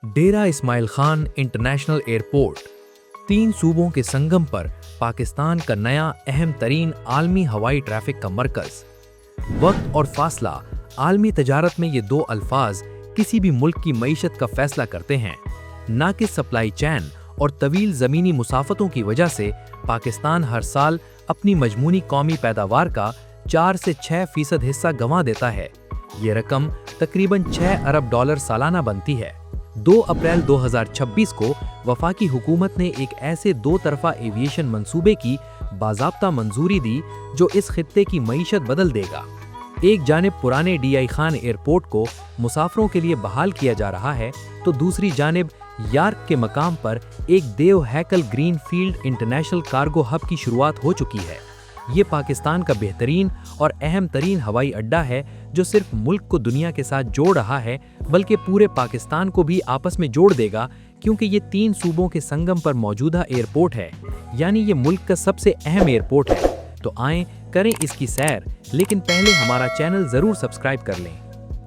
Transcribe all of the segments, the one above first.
डेरा Ismail Khan international airport, 3 सूबों के संगम पर पाकिस्तान का नया अहम तरीन आलमी हवाई ट्रैफिक का मरकज। वक्त और फासला, आलमी तजारत में ये 2 अल्फाज किसी भी मुल्क की मईशत का फैसला करते हैं। ना कि सप्लाई चैन और तवील ज़मीनी मुसाफतों की वजह से पाकिस्तान हर साल अपनी मजमूनी कौमी पैदावार का 4 से 6% हिस्सा गंवा देता है। ये रकम तकरीबन $6 अरब सालाना बनती है। 2 अप्रैल 2026 को वफाकी हुकूमत ने एक ऐसे 2 तरफा एविएशन मंसूबे की बाज़ाब्ता मंजूरी दी जो इस खित्ते की मईशत बदल देगा। एक जानिब पुराने DI खान एयरपोर्ट को मुसाफरों के लिए बहाल किया जा रहा है, तो दूसरी जानिब यार्क के मकाम पर एक देव हैकल green field international cargo hub की शुरुआत हो चुकी है। ये पाकिस्तान का बेहतरीन और अहम तरीन हवाई अड्डा है जो सिर्फ मुल्क को दुनिया के साथ जोड़ रहा है बल्कि पूरे पाकिस्तान को भी आपस में जोड़ देगा, क्योंकि ये 3 सूबों के संगम पर मौजूदा एयरपोर्ट है, यानी ये मुल्क का सबसे अहम एयरपोर्ट है। तो आएं करें इसकी सैर, लेकिन पहले हमारा चैनल ज़रूर सब्सक्राइब कर लें।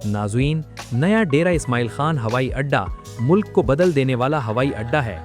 नाज़रीन, नया डेरा इस्माइल खान हवाई अड्डा मुल्क को बदल देने वाला हवाई अड्डा है।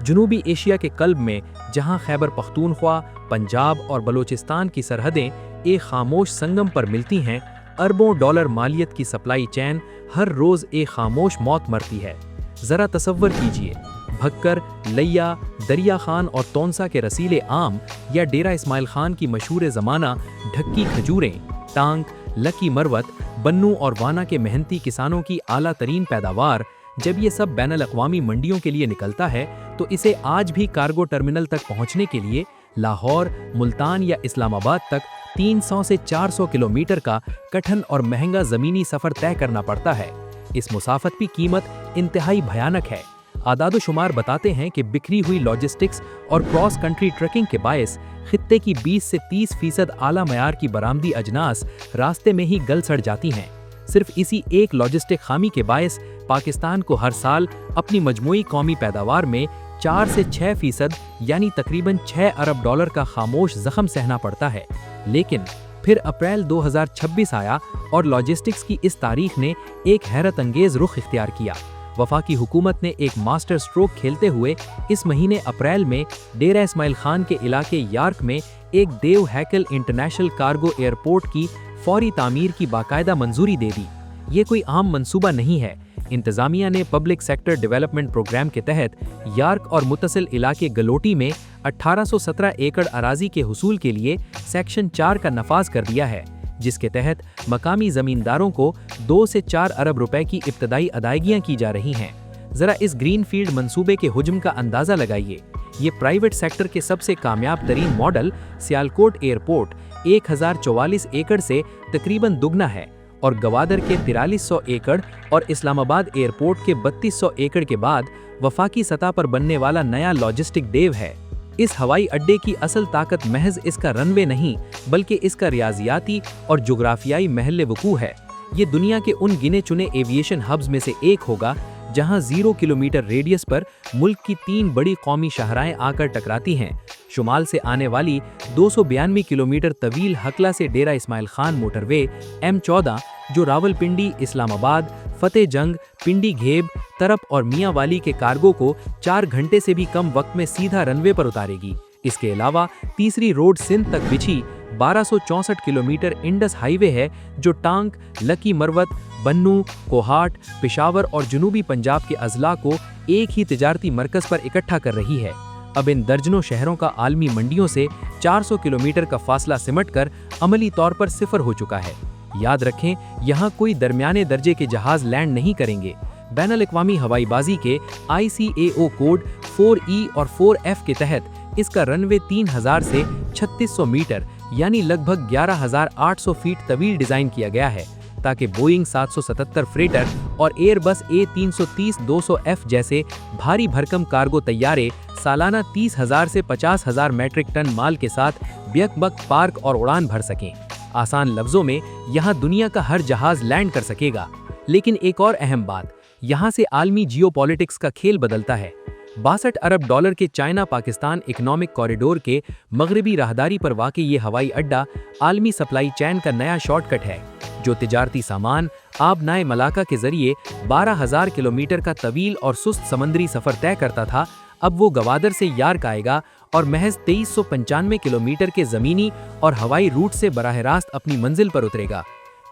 जनूबी एशिया के कल्ब में, जहां खैबर पख्तूनख्वा, पंजाब और बलूचिस्तान की सरहदें एक खामोश संगम पर मिलती हैं, अरबों डॉलर मालियत की सप्लाई चैन हर रोज़ एक खामोश मौत मरती है। ज़रा तसव्वुर कीजिए, भक्कर, लैया, दरिया खान और तौनसा के रसीले आम या डेरा इस्माइल खान की मशहूर ज़माना ढक्की खजूरें, टांग, लकी मरवत, बन्नू और वाना के मेहनती किसानों की आला तरीन पैदावार, जब ये सब बैनुल अक़वामी मंडियों के लिए निकलता है तो इसे आज भी कार्गो टर्मिनल तक पहुंचने के लिए लाहौर, मुल्तान या इस्लामाबाद तक 300 से 400 किलोमीटर का कठिन और महंगा ज़मीनी सफ़र तय करना पड़ता है। इस मुसाफत की कीमत इंतहाई भयानक है। आदाद-ओ-शुमार बताते हैं कि बिखरी हुई लॉजिस्टिक्स और क्रॉस कंट्री ट्रैकिंग के बायस खित्ते की 20 से 30% आला मयार की बरामदी अजनास रास्ते में ही गल सड़ जाती हैं। सिर्फ इसी एक लॉजिस्टिक खामी के बायस पाकिस्तान को हर साल अपनी मजमूई कौमी पैदावार में 4 से 6% यानी तकरीबन $6 अरब का खामोश जख्म सहना पड़ता है। लेकिन फिर अप्रैल 2026 आया और लॉजिस्टिक्स की इस तारीख ने एक हैरत अंगेज रुख इख्तियार किया। वफाकी हुकूमत ने एक मास्टर स्ट्रोक खेलते हुए इस महीने अप्रैल में डेरा इस्माइल खान के इलाके यार्क में एक देव हैकल इंटरनेशनल कार्गो एयरपोर्ट की फौरी तामीर की बाकायदा मंजूरी दे दी। ये कोई आम मंसूबा नहीं है। इंतज़ामिया ने पब्लिक सेक्टर डेवलपमेंट प्रोग्राम के तहत यार्क और मुतसिल इलाके गलोटी में 1817 एकड़ अराजी के हुसूल के लिए सेक्शन 4 का नफाज कर दिया है, जिसके तहत मकामी ज़मींदारों को 2 से 4 अरब रुपए की इब्तदाई अदायगियाँ की जा रही हैं। ज़रा इस ग्रीन फील्ड मंसूबे के हुज्म का अंदाज़ा लगाइए। ये प्राइवेट सेक्टर के सबसे कामयाब तरीन मॉडल सियालकोट एयरपोर्ट 1044 एकड़ से तकरीबन दुगना है और गवादर के 4300 एकड़ और इस्लामाबाद एयरपोर्ट के 3200 एकड़ के बाद वफाकी सतह पर बनने वाला नया लॉजिस्टिक देव है। इस हवाई अड्डे की असल ताकत महज इसका रनवे नहीं बल्कि इसका रियाजियाती और जुग्राफियाई महल वकू है। ये दुनिया के उन गिने चुने एविएशन हब्स में से एक होगा जहां 0 किलोमीटर रेडियस पर मुल्क की 3 बड़ी कौमी शाहराएं आकर टकराती हैं। शुमाल से आने वाली 292 किलोमीटर तवील हकला से डेरा इस्माइल खान मोटरवे M14 जो रावलपिंडी, इस्लामाबाद, फतेह जंग, पिंडी घेब, तरप और मियाँ वाली के कार्गो को 4 घंटे से भी कम वक्त में सीधा रनवे पर उतारेगी। इसके अलावा तीसरी रोड सिंध तक बिछी 1264 किलोमीटर इंडस हाईवे है जो टांग, लकी मरवत, बन्नू, कोहाट, पेशावर और जनूबी पंजाब के अजला को एक ही तिजारती मरकज पर इकट्ठा कर रही है। अब इन दर्जनों शहरों का आलमी मंडियों से 400 किलोमीटर का फासला सिमटकर अमली तौर पर सिफर हो चुका है। याद रखें, यहाँ कोई दरमियाने दर्जे के जहाज लैंड नहीं करेंगे। बैनुल अक़वामी हवाईबाजी के ICAO कोड 4E और 4F के तहत इसका रनवे 3000 से 3600 मीटर यानी लगभग 11800 फीट तवील डिज़ाइन किया गया है, ताकि बोइंग 777 फ्रेटर और एयरबस A330-200F जैसे भारी भरकम कार्गो तैयारे सालाना 30,000 से 50,000 मैट्रिक टन माल के साथ बेक-बक पार्क और उड़ान भर सकें। आसान लफ्ज़ों में, यहाँ दुनिया का हर जहाज़ लैंड कर सकेगा। लेकिन एक और अहम बात, यहाँ से आलमी जियोपॉलिटिक्स का खेल बदलता है। 62 अरब डॉलर के चाइना पाकिस्तान इकोनॉमिक कॉरिडोर के मगरबी राहदारी पर वाक़ई ये हवाई अड्डा आलमी सप्लाई चैन का नया शॉर्टकट है, जो तिजारती सामान आबनाए मलाका के जरिए 12,000 किलोमीटर का तवील और सुस्त समंदरी सफ़र तय करता था। अब वो गवादर से यार्क आएगा और महज 2395 किलोमीटर के ज़मीनी और हवाई रूट से बराह रास्त अपनी मंजिल पर उतरेगा।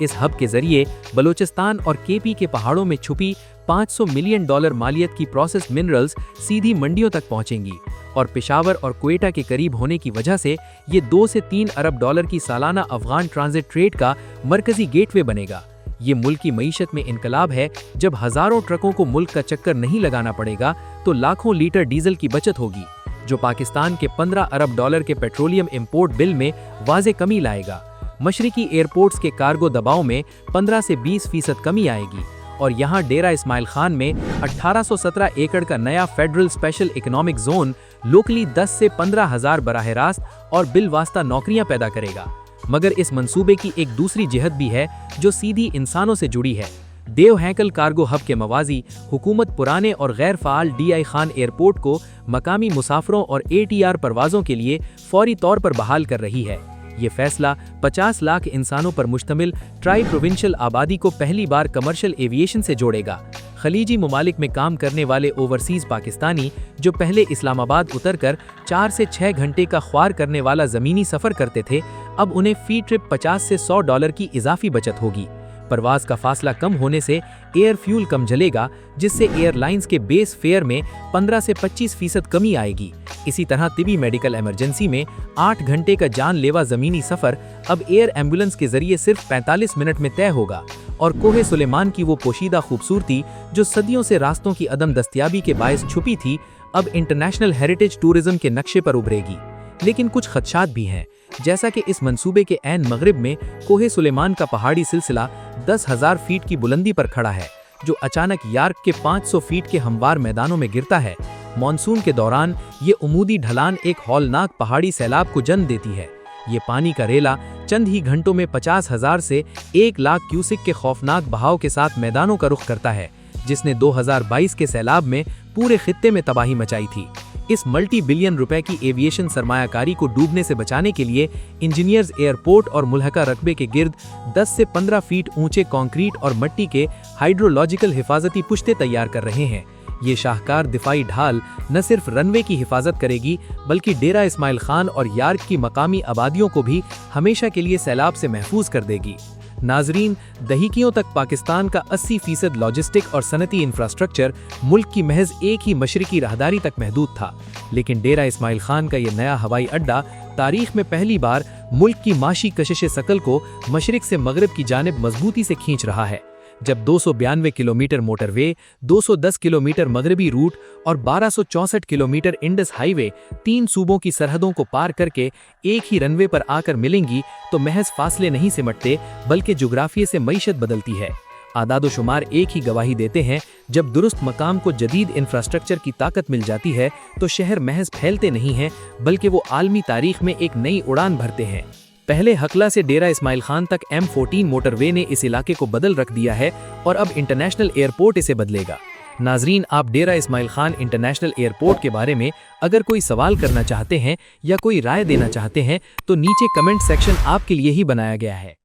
इस हब के जरिए बलूचिस्तान और केपी के पहाड़ों में छुपी $500 मिलियन मालियत की प्रोसेस्ड मिनरल्स सीधी मंडियों तक पहुंचेंगी और पेशावर और क्वेटा के करीब होने की वजह से ये 2 से 3 अरब डॉलर की सालाना अफगान ट्रांजिट ट्रेड का मरकजी गेटवे बनेगा। ये मुल्क की मईशत में इनकलाब है। जब हजारों ट्रकों को मुल्क का चक्कर नहीं लगाना पड़ेगा तो लाखों लीटर डीजल की बचत होगी, जो पाकिस्तान के 15 अरब डॉलर के पेट्रोलियम इंपोर्ट बिल में वाज़े कमी लाएगा। मशरिकी एयरपोर्ट्स के कार्गो दबाव में 15 से 20% कमी आएगी और यहाँ डेरा इस्माइल खान में 1817 एकड़ का नया federal special economic zone locally 10 से 15,000 बराह रास्त और बिलवास्ता नौकरियां पैदा करेगा। मगर इस मंसूबे की एक दूसरी जिहत भी है जो सीधी इंसानों से जुड़ी है। देव हैकल कार्गो हब के मवाजी हुकूमत पुराने और गैर फ़ाल DI खान एयरपोर्ट को मकामी मुसाफरों और ATR परवाज़ों के लिए फौरी तौर पर बहाल कर रही है। ये फैसला 50 लाख इंसानों पर मुश्तमिल ट्राई प्रोविंशियल आबादी को पहली बार कमर्शियल एविएशन से जोड़ेगा। खलीजी ममालिक में काम करने वाले ओवरसीज़ पाकिस्तानी जो पहले इस्लामाबाद उतरकर 4 से 6 घंटे का ख्वार करने वाला ज़मीनी सफ़र करते थे, अब उन्हें फ़ी ट्रिप 50 से 100 डॉलर की इजाफी बचत होगी। परवाज़ का फासला कम होने से एयर फ्यूल कम जलेगा, जिससे एयरलाइंस के बेस फेयर में 15 से 25% कमी आएगी। इसी तरह तिबी मेडिकल इमरजेंसी में 8 घंटे का जानलेवा ज़मीनी सफ़र अब एयर एम्बुलेंस के ज़रिए सिर्फ 45 मिनट में तय होगा और कोहे सुलेमान की वो पोशीदा खूबसूरती जो सदियों से रास्तों की अदम दस्तयाबी के बायस छुपी थी, अब इंटरनेशनल हेरिटेज टूरिज्म के नक्शे पर उभरेगी। लेकिन कुछ खदशात भी हैं, जैसा कि इस मंसूबे के ऐन मगरिब में कोहे सुलेमान का पहाड़ी सिलसिला 10,000 फीट की बुलंदी पर खड़ा है, जो अचानक यार्क के 500 फीट के हमवार मैदानों में गिरता है। मॉनसून के दौरान ये उमूदी ढलान एक हौलनाक पहाड़ी सैलाब को जन्म देती है। ये पानी का रेला चंद ही घंटों में 50,000 से 1 लाख क्यूसिक के खौफनाक बहाव के साथ मैदानों का रुख करता है, जिसने 2022 के सैलाब में पूरे खित्ते में तबाही मचाई थी। इस मल्टी बिलियन रुपए की एविएशन सरमायाकारी को डूबने से बचाने के लिए इंजीनियर्स एयरपोर्ट और मुल्हका रकबे के गिर्द 10 से 15 फीट ऊंचे कंक्रीट और मिट्टी के हाइड्रोलॉजिकल हिफाजती पुश्ते तैयार कर रहे हैं। ये शाहकार दिफाई ढाल न सिर्फ रनवे की हिफाजत करेगी, बल्कि डेरा इस्माइल खान और यार्क की मकामी आबादियों को भी हमेशा के लिए सैलाब से महफूज कर देगी। नाजरीन, दहीकियों तक पाकिस्तान का 80% लॉजिस्टिक और सनती इंफ्रास्ट्रक्चर मुल्क की महज एक ही मशरिकी राहदारी तक महदूद था, लेकिन डेरा इस्माइल खान का ये नया हवाई अड्डा तारीख में पहली बार मुल्क की माशी कशिश सकल को मशरिक से मगरब की जानिब मजबूती से खींच रहा है। जब 292 किलोमीटर मोटरवे, 210 किलोमीटर मगरबी रूट और 1264 किलोमीटर इंडस हाईवे 3 सूबों की सरहदों को पार करके एक ही रनवे पर आकर मिलेंगी, तो महज फासले नहीं सिमटते, बल्कि जुग्राफिये से मईशत बदलती है। आदादो शुमार एक ही गवाही देते हैं, जब दुरुस्त मकाम को जदीद इंफ्रास्ट्रक्चर की ताकत मिल जाती है तो शहर महज फैलते नहीं हैं, बल्कि वो आलमी तारीख में एक नई उड़ान भरते हैं। पहले हकला से डेरा इस्माइल खान तक M14 मोटरवे ने इस इलाके को बदल रख दिया है और अब इंटरनेशनल एयरपोर्ट इसे बदलेगा। नाजरीन, आप डेरा इस्माइल खान इंटरनेशनल एयरपोर्ट के बारे में अगर कोई सवाल करना चाहते हैं या कोई राय देना चाहते हैं तो नीचे कमेंट सेक्शन आपके लिए ही बनाया गया है।